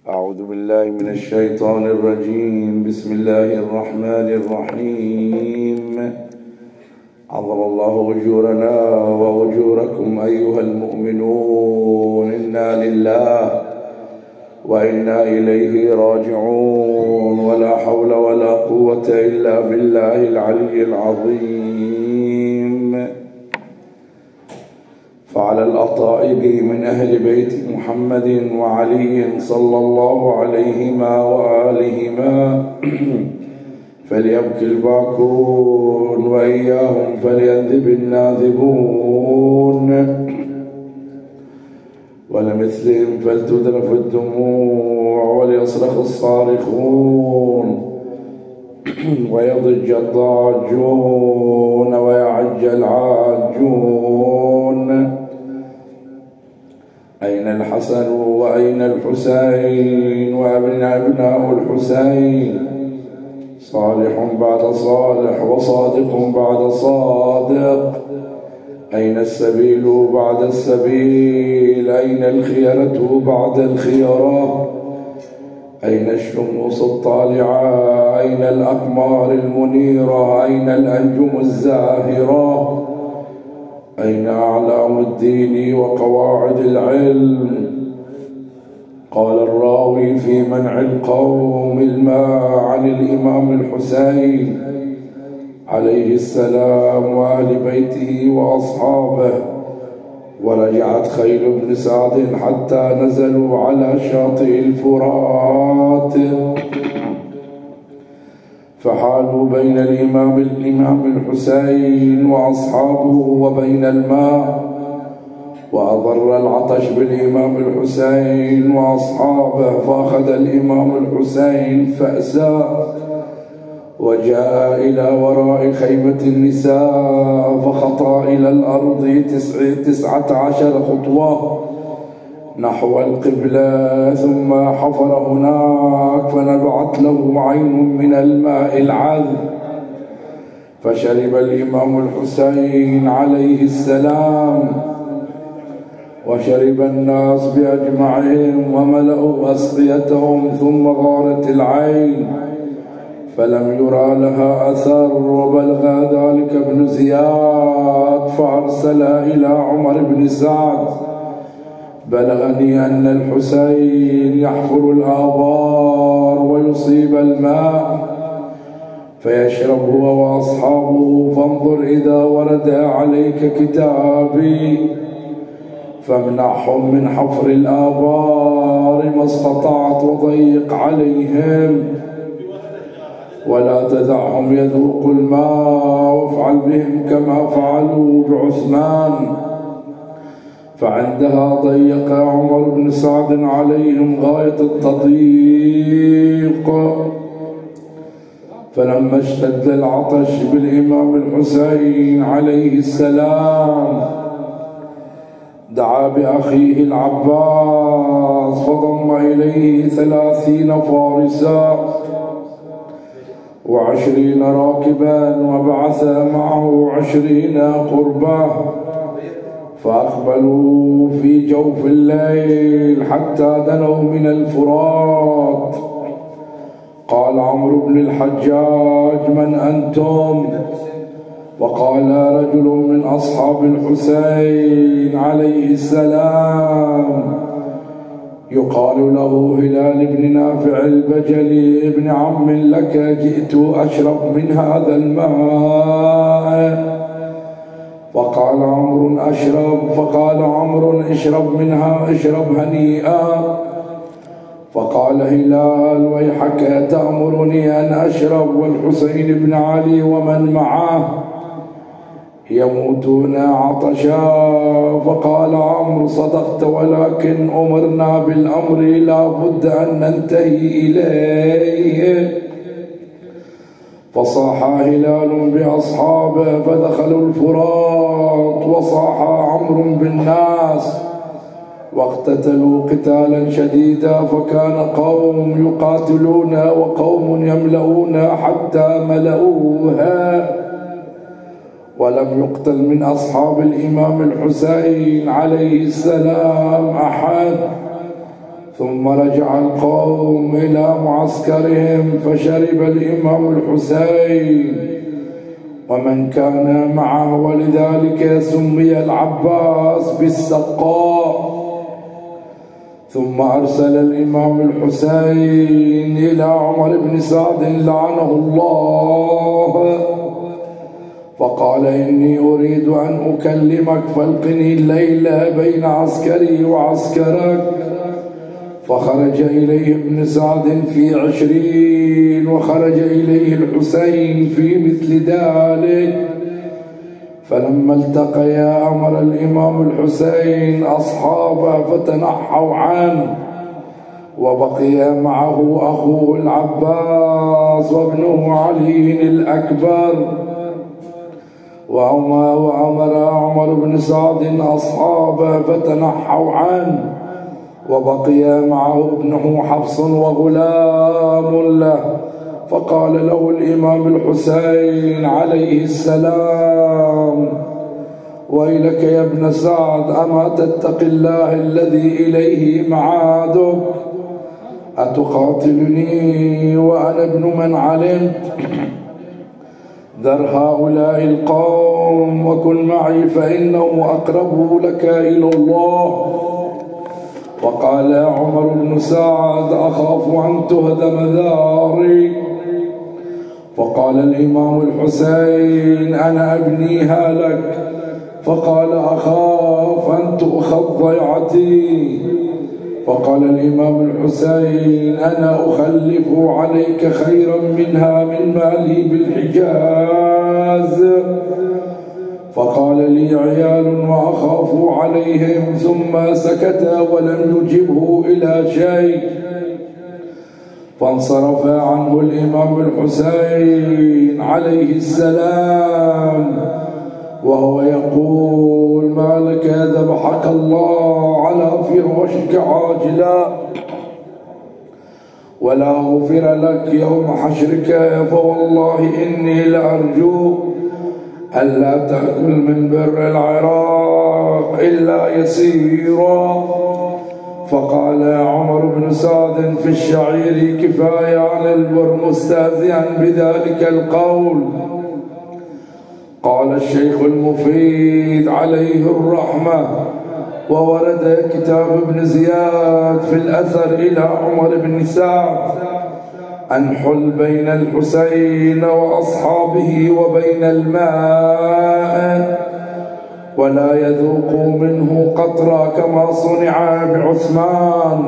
أعوذ بالله من الشيطان الرجيم. بسم الله الرحمن الرحيم. عظم الله أجورنا وأجوركم أيها المؤمنون. إنا لله وإنا إليه راجعون، ولا حول ولا قوة إلا بالله العلي العظيم. فعلى الأطائب من أهل بيت محمد وعلي صلى الله عليهما وآلهما فليبكي الباكون، وإياهم فلينذب الناذبون، ولمثلهم فلتذرف الدموع وليصرخ الصارخون ويضج الضاجون ويعج العاجون. أين الحسن وأين الحسين وأبناء الحسين؟ صالح بعد صالح وصادق بعد صادق. أين السبيل بعد السبيل؟ أين الخيرة بعد الخيرة؟ أين الشموس الطالعة؟ أين الأقمار المنيرة؟ أين الأنجم الزاهرة؟ أين أعلام الدين وقواعد العلم؟ قال الراوي في منع القوم الماء عن الإمام الحسين عليه السلام وآل بيته وأصحابه: ورجعت خيل بن سعد حتى نزلوا على شاطئ الفرات، فحالوا بين الإمام الحسين وأصحابه وبين الماء، وأضر العطش بالإمام الحسين وأصحابه، فأخذ الإمام الحسين فأسا وجاء إلى وراء خيمة النساء، فخطى إلى الأرض 19 خطوة نحو القبلة، ثم حفر هناك فنبعت له عين من الماء العذب، فشرب الإمام الحسين عليه السلام، وشرب الناس بأجمعهم وملأوا أسقيتهم، ثم غارت العين فلم يرى لها أثر. وبلغ ذلك ابن زياد فأرسل إلى عمر بن سعد: بلغني أن الحسين يحفر الآبار ويصيب الماء فيشرب هو وأصحابه، فانظر إذا ورد عليك كتابي فامنعهم من حفر الآبار ما استطعت، وضيق عليهم ولا تدعهم يذوقوا الماء، وافعل بهم كما فعلوا بعثمان. فعندها ضيق عمر بن سعد عليهم غاية التضييق. فلما اشتد العطش بالإمام الحسين عليه السلام دعا بأخيه العباس فضم إليه 30 فارسا و20 راكبا، وبعث معه 20 قربا، فأقبلوا في جوف الليل حتى دنوا من الفرات. قال عمرو بن الحجاج: من أنتم؟ وقال: رجل من أصحاب الحسين عليه السلام يقال له هلال بن نافع البجلي، ابن عم لك، جئت أشرب من هذا الماء. فقال عمرو: أشرب. فقال عمرو: اشرب منها، اشرب هنيئا. فقال هلال: ويحك تأمرني أن أشرب والحسين بن علي ومن معه يموتون عطشا؟ فقال عمرو: صدقت، ولكن أمرنا بالأمر لا بد أن ننتهي إليه. فصاح هلال بأصحابه فدخلوا الفرات، وصاح عمرو بالناس واقتتلوا قتالا شديدا، فكان قوم يقاتلون وقوم يملؤون حتى ملؤوها، ولم يقتل من أصحاب الإمام الحسين عليه السلام أحد. ثم رجع القوم إلى معسكرهم فشرب الإمام الحسين ومن كان معه، ولذلك سمي العباس بالسقاء. ثم أرسل الإمام الحسين إلى عمر بن سعد لعنه الله فقال: إني أريد أن أكلمك فالقني الليلة بين عسكري وعسكرك. فخرج إليه ابن سعد في 20 وخرج إليه الحسين في مثل ذلك. فلما التقيا أمر الإمام الحسين أصحابه فتنحوا عنه، وبقي معه أخوه العباس وابنه علي الأكبر. وأمر عمر بن سعد أصحابه فتنحوا عنه، وبقي معه ابنه حفص وغلام له. فقال له الإمام الحسين عليه السلام: ويلك يا ابن سعد، أما تتقي الله الذي إليه معادك؟ أتقاتلني وأنا ابن من علمت؟ ذر هؤلاء القوم وكن معي فإنه أقرب لك إلى الله. وقال عمر بن سعد: أخاف أن تهدم داري. فقال الإمام الحسين: أنا أبنيها لك. فقال: أخاف أن تؤخذ ضيعتي. فقال الإمام الحسين: أنا أخلف عليك خيرا منها من مالي بالحجاز. فقال: لي عيال وأخاف عليهم. ثم سكت ولم يجبه إلى شيء. فانصرف عنه الإمام الحسين عليه السلام وهو يقول: ما لك ذبحك الله على فراشك عاجلا ولا غفر لك يوم حشرك. فوالله إني لأرجو ألا تأكل من بر العراق إلا يسيرا. فقال عمر بن سعد في الشعير: كفاية عن البر، مستهزئا بذلك القول. قال الشيخ المفيد عليه الرحمة: وورد كتاب ابن زياد في الأثر إلى عمر بن سعد أن حل بين الحسين وأصحابه وبين الماء ولا يذوقوا منه قطرة كما صنع بعثمان.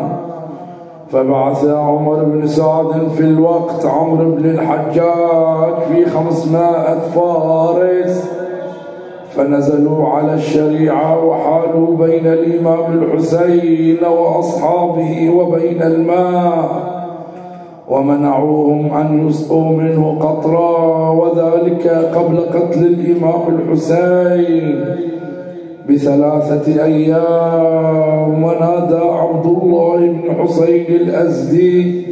فبعث عمر بن سعد في الوقت عمرو بن الحجاج في 500 فارس، فنزلوا على الشريعة وحالوا بين الإمام الحسين وأصحابه وبين الماء، ومنعوهم أن يسقوا منه قطرة، وذلك قبل قتل الإمام الحسين ب3 أيام. ونادى عبد الله بن حسين الأزدي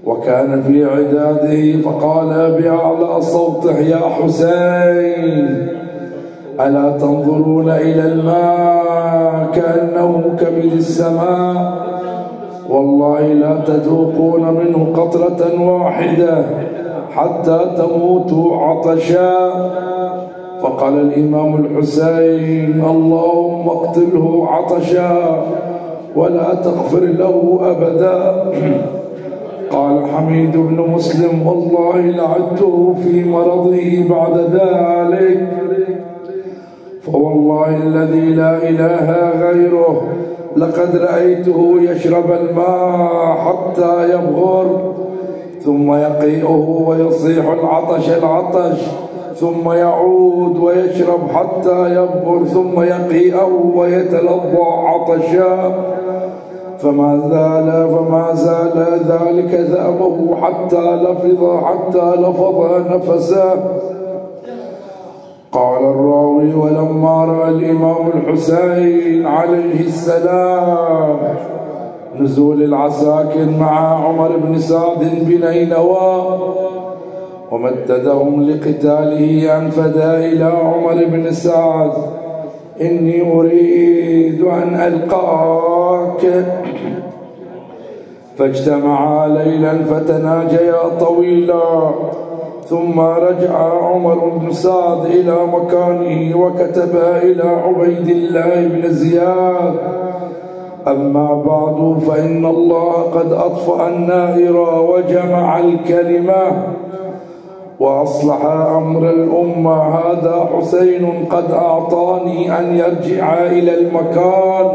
وكان في عداده فقال بأعلى صوته: يا حسين، ألا تنظرون إلى الماء كأنه كبد السماء؟ والله لا تذوقون منه قطرة واحدة حتى تموتوا عطشا. فقال الإمام الحسين: اللهم اقتله عطشا ولا تغفر له أبدا. قال حميد بن مسلم: والله لعدته في مرضه بعد ذلك، فوالله الذي لا إله غيره لقد رأيته يشرب الماء حتى يبغر ثم يقيئه ويصيح العطش ثم يعود ويشرب حتى يبغر ثم يقيئه ويتلظى عطشا، فما زال ذلك ذأبه حتى لفظ نفسه. قال الراوي: ولما رأى الإمام الحسين عليه السلام نزول العساكر مع عمر بن سعد بنينوى ومددهم لقتاله أنفدا إلى عمر بن سعد إني أريد أن ألقاك. فاجتمعا ليلا فتناجيا طويلا، ثم رجع عمر بن سعد إلى مكانه وكتبا إلى عبيد الله بن زياد: أما بعد، فإن الله قد أطفأ النائر وجمع الكلمة وأصلح أمر الأمة. هذا حسين قد أعطاني أن يرجع إلى المكان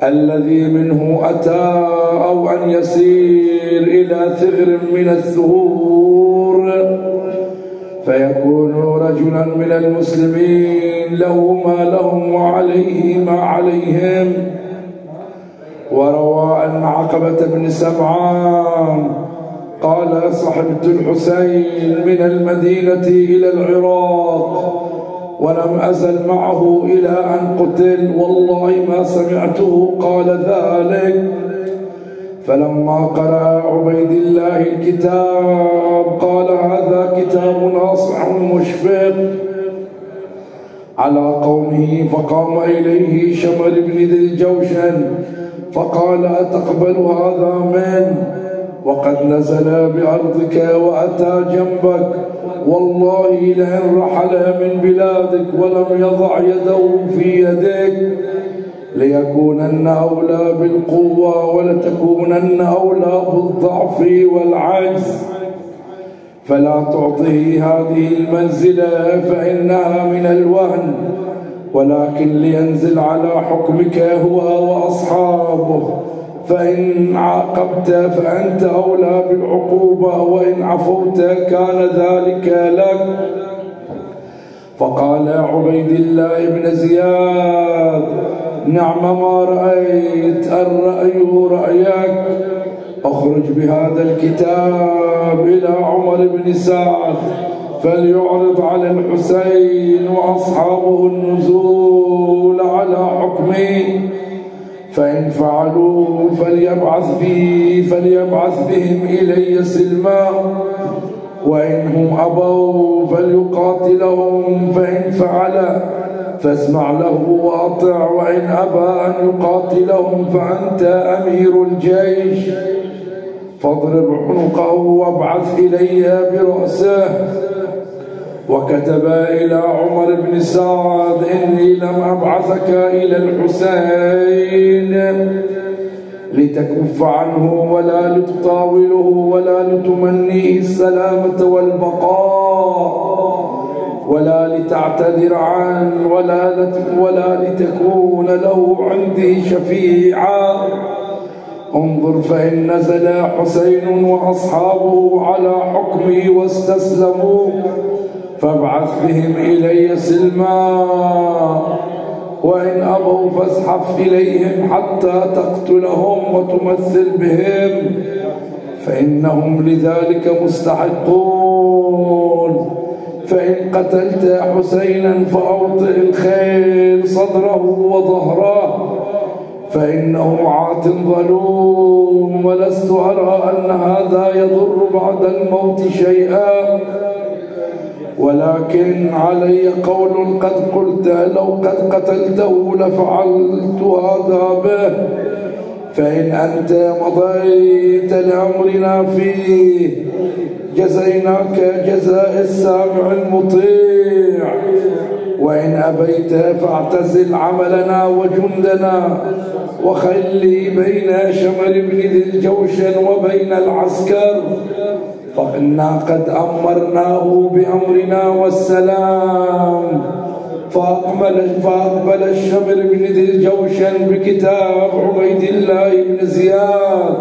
الذي منه أتى، أو أن يسير إلى ثغر من الثغور فيكون رجلا من المسلمين له ما لهم وعليه ما عليهم. وروى أن عقبة بن سمعان قال: صحبت الحسين من المدينة إلى العراق ولم أزل معه إلى أن قتل، والله ما سمعته قال ذلك. فلما قرأ عبيد الله الكتاب قال: هذا كتاب ناصح مشفق على قومه. فقام إليه شمر بن ذي الجوشن فقال: أتقبل هذا من وقد نزل بأرضك وأتى جنبك؟ والله لئن رحل من بلادك ولم يضع يده في يدك ليكونن أولى بالقوة ولتكونن أولى بالضعف والعجز، فلا تعطه هذه المنزلة فإنها من الوهن، ولكن لينزل على حكمك هو وأصحابه. فإن عاقبت فأنت أولى بالعقوبة، وإن عفوت كان ذلك لك. فقال عبيد الله بن زياد: نعم ما رأيت، الرأي رأيك. أخرج بهذا الكتاب إلى عمر بن سعد فليعرض على الحسين وأصحابه النزول على حكمي، فإن فعلوا فليبعث بهم إلي سلما، وإنهم أبوا فليقاتلهم، فإن فعل فاسمع له وأطع، وإن أبى أن يقاتلهم فأنت أمير الجيش، فاضرب عنقه وابعث إلي برأسه. وكتب إلى عمر بن سعد: إني لم أبعثك إلى الحسين لتكف عنه ولا لتطاوله ولا لتمنيه السلامة والبقاء ولا لتعتذر عنه ولا لتكون له عندي شفيعا. انظر فإن نزل حسين وأصحابه على حكمي واستسلموا، فابعث بهم إلي سلما، وإن أبوا فازحف إليهم حتى تقتلهم وتمثل بهم، فإنهم لذلك مستحقون. فإن قتلت حسينا فأوطئ الخيل صدره وظهره، فإنه عات ظلوم، ولست أرى أن هذا يضر بعد الموت شيئا، ولكن علي قول قد قلت: لو قد قتلته لفعلت هذا به. فإن أنت مضيت لأمرنا فيه جزيناك جزاء السامع المطيع، وإن أبيت فاعتزل عملنا وجندنا، وخلي بين شمر بن ذي الجوشن وبين العسكر، فإنا قد أمرناه بأمرنا والسلام. فأقبل الشمر بن ذي الجوشن بكتاب عبيد الله بن زياد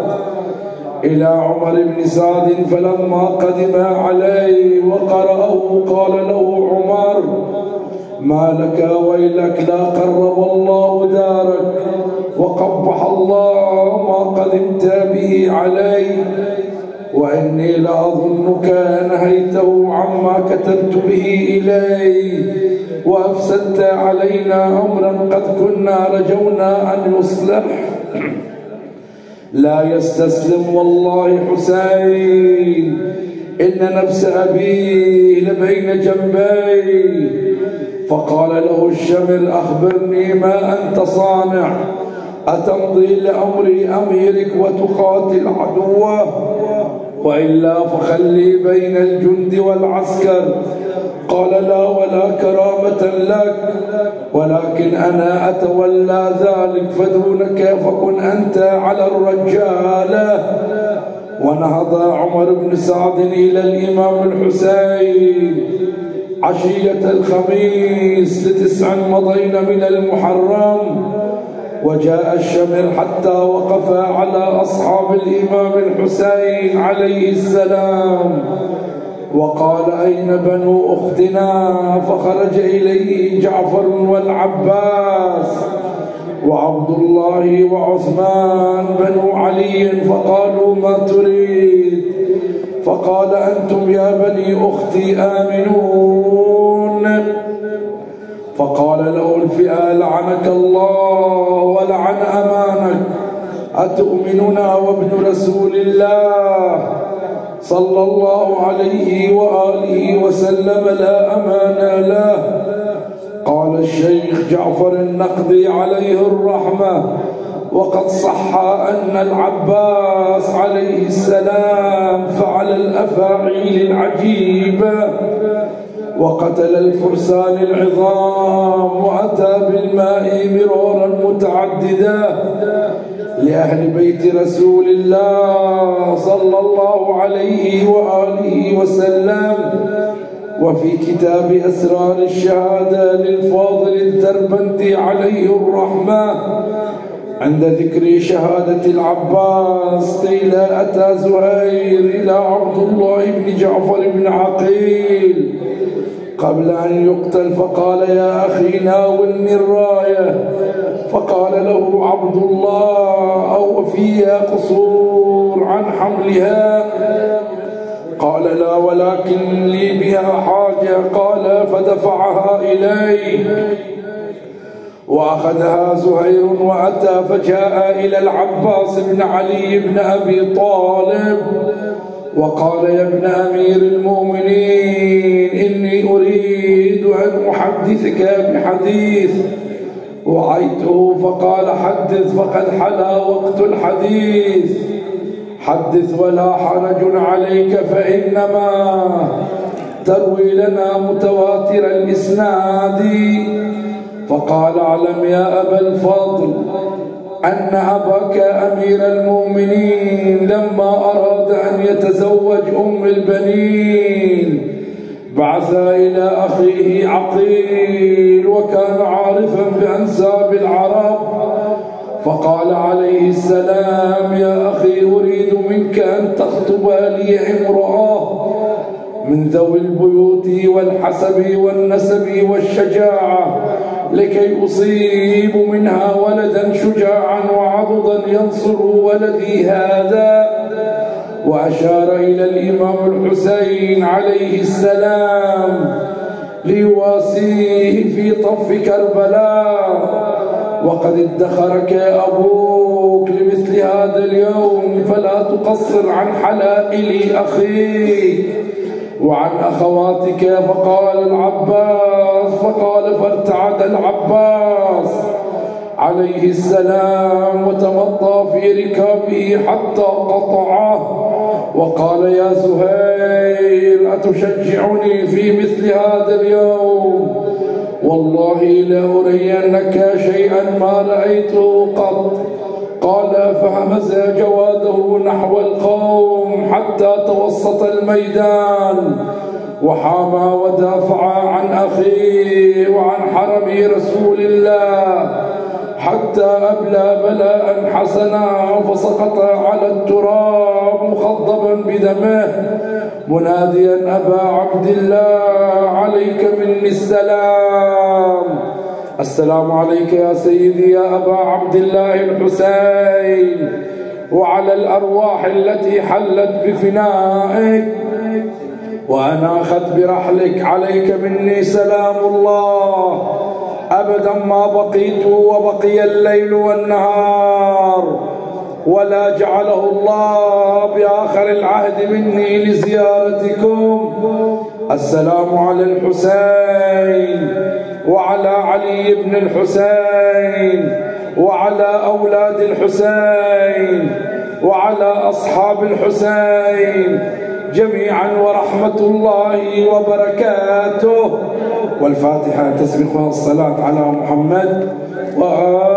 إلى عمر بن سعد، فلما قدم عليه وقرأه قال له عمر: ما لك ويلك، لا قرب الله دارك وقبح الله ما قدمت به علي، وإني لأظنك نهيته عما كتبت به إلي وأفسدت علينا أمرا قد كنا رجونا أن يصلح. لا يستسلم والله حسين، إن نفس أبي لبين جنبي، فقال له الشمر: أخبرني ما أنت صانع؟ أتمضي لأمر أميرك وتقاتل عدوه؟ وإلا فخلي بين الجند والعسكر. قال: لا ولا كرامة لك، ولكن أنا أتولى ذلك فدونك، فكن أنت على الرجالة. ونهض عمر بن سعد إلى الإمام الحسين عشية الخميس ل9 مضين من المحرم، وجاء الشمر حتى وقف على أصحاب الإمام الحسين عليه السلام، وقال: أين بنو أختنا؟ فخرج إليه جعفر والعباس وعبد الله وعثمان بنو علي، فقالوا: ما تريد؟ فقال: أنتم يا بني أختي آمنون؟ فقال له الفئة: لعنك الله ولعن أمانك، أتؤمننا وابن رسول الله صلى الله عليه وآله وسلم لا أمان له؟ قال الشيخ جعفر: نقضي عليه الرحمة، وقد صح أن العباس عليه السلام فعل الأفاعيل العجيبة، وقتل الفرسان العظام، وأتى بالماء مرارا متعددا لأهل بيت رسول الله صلى الله عليه وآله وسلم. وفي كتاب أسرار الشهادة للفاضل الدربندي عليه الرحمة عند ذكر شهادة العباس قيل: أتى زهير إلى عبد الله بن جعفر بن عقيل قبل أن يقتل، فقال: يا أخي ناولني الراية. فقال له عبد الله: أو فيها قصور عن حملها؟ قال: لا، ولكن لي بها حاجة. قال: فدفعها إليه، وأخذها زهير وأتى، فجاء إلى العباس بن علي بن أبي طالب وقال: يا ابن أمير المؤمنين، إني أريد أن أحدثك بحديث وعيته. فقال: حدث، فقد حلا وقت الحديث. حدث ولا حرج عليك، فإنما تروي لنا متواتر الإسناد. فقال: اعلم يا أبا الفضل أن أباك أمير المؤمنين لما أراد أن يتزوج أم البنين بعث إلى أخيه عقيل، وكان عارفا بأنساب العرب، فقال عليه السلام: يا أخي، أريد منك أن تخطب لي امرأة من ذوي البيوت والحسب والنسب والشجاعة، لكي أصيب منها ولدا شجاعا وعضدا ينصر ولدي هذا. وأشار إلى الإمام الحسين عليه السلام ليواسيه في طف كربلاء: وقد ادخرك أبوك لمثل هذا اليوم، فلا تقصر عن حلائل أخيك وعن أخواتك. فقال العباس، فارتعد العباس عليه السلام وتمطى في ركابه حتى قطعه، وقال: يا زهير، أتشجعني في مثل هذا اليوم؟ والله لأرينك شيئا ما رأيته قط. قال: فهمز جواده نحو القوم حتى توسط الميدان، وحامى ودافع عن أخيه وعن حرم رسول الله حتى أبلى بلاء حسنا، فسقط على التراب مخضبا بدمه مناديا: أبا عبد الله، عليك مني السلام. السلام عليك يا سيدي يا أبا عبد الله الحسين، وعلى الأرواح التي حلت بفنائك وأناخت برحلك، عليك مني سلام الله. أبدا ما بقيت وبقي الليل والنهار ولا جعله الله بآخر العهد مني لزيارتكم. السلام على الحسين وعلى علي بن الحسين وعلى أولاد الحسين وعلى أصحاب الحسين جميعا ورحمة الله وبركاته. والفاتحة تسبقها الصلاة على محمد وآله.